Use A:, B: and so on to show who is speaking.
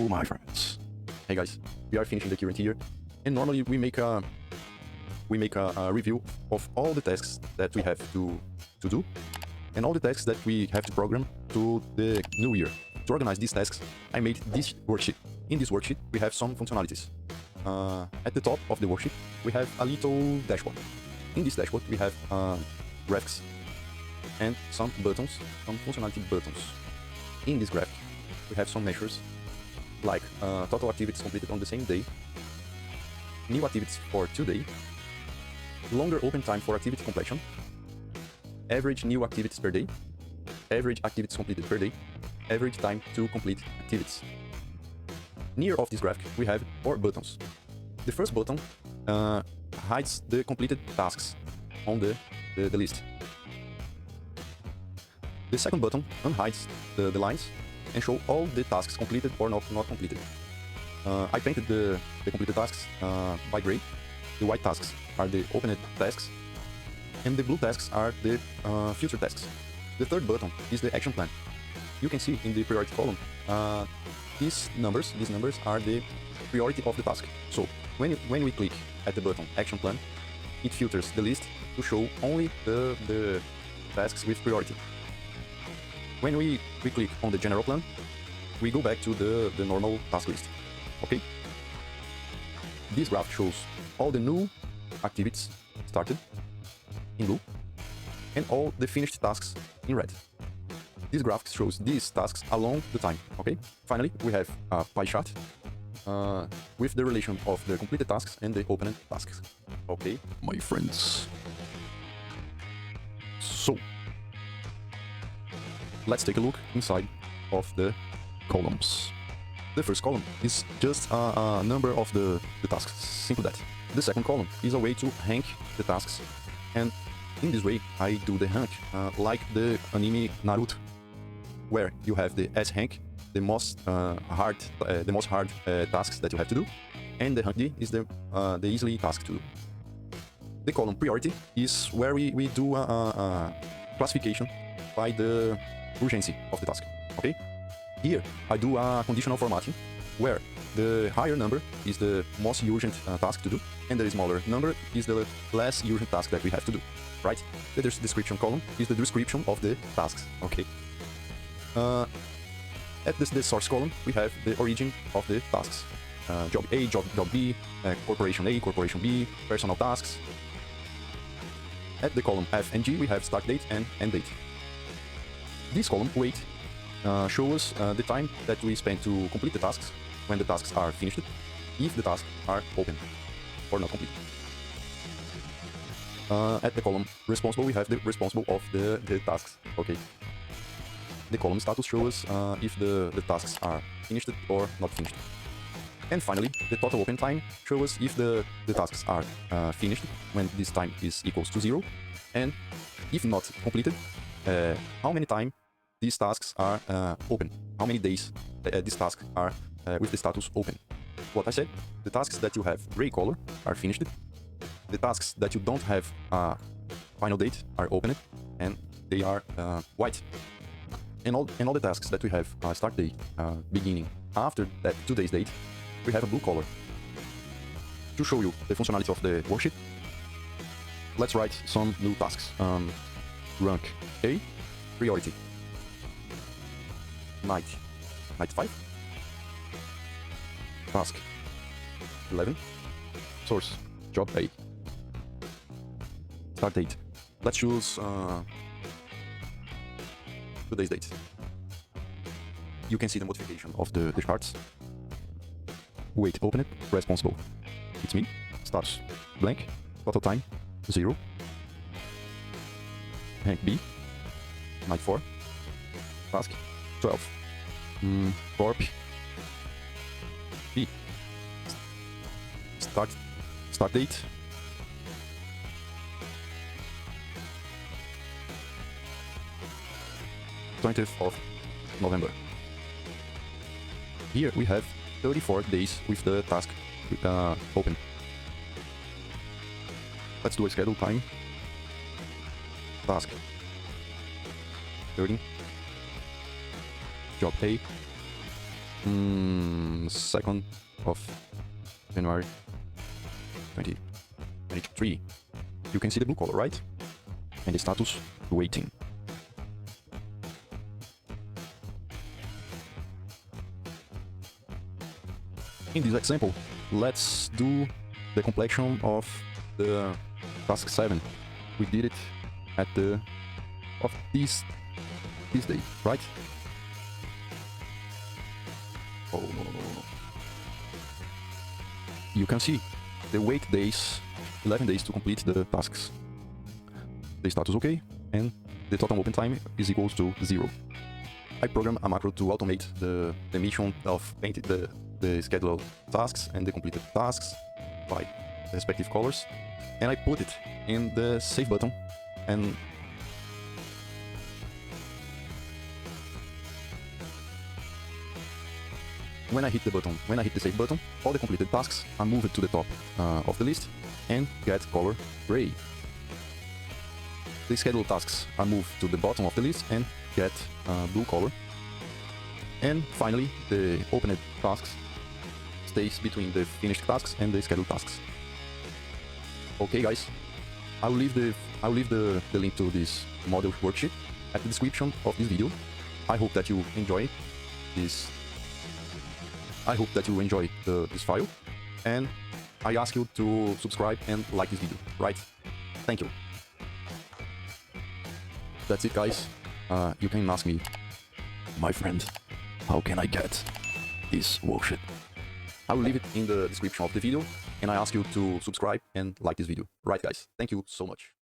A: Hello, my friends. Hey guys, we are finishing the current year, and normally we make a review of all the tasks that we have to do, and all the tasks that we have to program to the new year. To organize these tasks, I made this worksheet. In this worksheet, we have some functionalities. At the top of the worksheet, we have a little dashboard. In this dashboard, we have graphics and some buttons, some functionality buttons. In this graphic, we have some measures like total activities completed on the same day, new activities for today, longer open time for activity completion, average new activities per day, average activities completed per day, average time to complete activities. Near of this graphic, we have 4 buttons. The first button hides the completed tasks on the list. The second button unhides the lines and show all the tasks completed or not completed. I painted the completed tasks by gray. The white tasks are the opened tasks, and the blue tasks are the future tasks. The third button is the action plan. You can see in the priority column, these numbers are the priority of the task. So when we click at the button action plan, it filters the list to show only the tasks with priority. When we click on the general plan, we go back to the normal task list. Okay? This graph shows all the new activities started in blue and all the finished tasks in red. This graph shows these tasks along the time. Okay? Finally, we have a pie chart with the relation of the completed tasks and the opened tasks. Okay, my friends. So, let's take a look inside of the columns. The first column is just a number of the tasks, simple that. The second column is a way to rank the tasks, and in this way I do the rank like the anime Naruto, where you have the S rank, the most hard tasks that you have to do, and the rank D is the easily task to do. The column priority is where we do a classification by the urgency of the task. Okay? Here I do a conditional formatting where the higher number is the most urgent task to do, and the smaller number is the less urgent task that we have to do. Right? The description column is the description of the tasks. Okay? At the source column, we have the origin of the tasks. Job A, job B, corporation A, corporation B, personal tasks. At the column F and G, we have start date and end date. This column, wait, shows the time that we spend to complete the tasks, when the tasks are finished, if the tasks are open or not complete. At the column responsible, we have the responsible of the tasks. Okay. The column status shows if the tasks are finished or not finished. And finally, the total open time shows if the tasks are finished, when this time is equals to 0, and if not completed, how many time these tasks are open, how many days these tasks are with the status open. What I said, the tasks that you have gray color are finished, the tasks that you don't have final date are opened, and they are white. And all the tasks that we have start date, beginning after that today's date, we have a blue color. To show you the functionality of the worksheet, let's write some new tasks. Rank A, priority 95, task 11, source job A, start date. Let's choose today's date. You can see the modification of the charts. Wait, open it, responsible. It's me. Status blank. Total time 0. Rank B 94. Task 12. Corp B. Start date 20th of November. Here we have 34 days with the task open. Let's do a schedule time. Task 13. Job A. 2nd of January 2023. You can see the blue color, right? And the status waiting. In this example, let's do the completion of the task 7. We did it at the of this day, right? Oh, you can see the wait days, 11 days to complete the tasks. The status okay, and the total open time is equals to 0. I program a macro to automate the emission of the scheduled tasks and the completed tasks by the respective colors, and I put it in the save button. And when I hit the save button, all the completed tasks are moved to the top of the list and get color gray. The scheduled tasks are moved to the bottom of the list and get blue color. And finally, the opened tasks stays between the finished tasks and the scheduled tasks. Okay, guys, I'll leave the link to this model worksheet at the description of this video. I hope that you enjoy this. I hope that you enjoy this file, and I ask you to subscribe and like this video, right? Thank you. That's it, guys. You can ask me, my friend, how can I get this worksheet? I will leave it in the description of the video, and I ask you to subscribe and like this video. Right, guys? Thank you so much.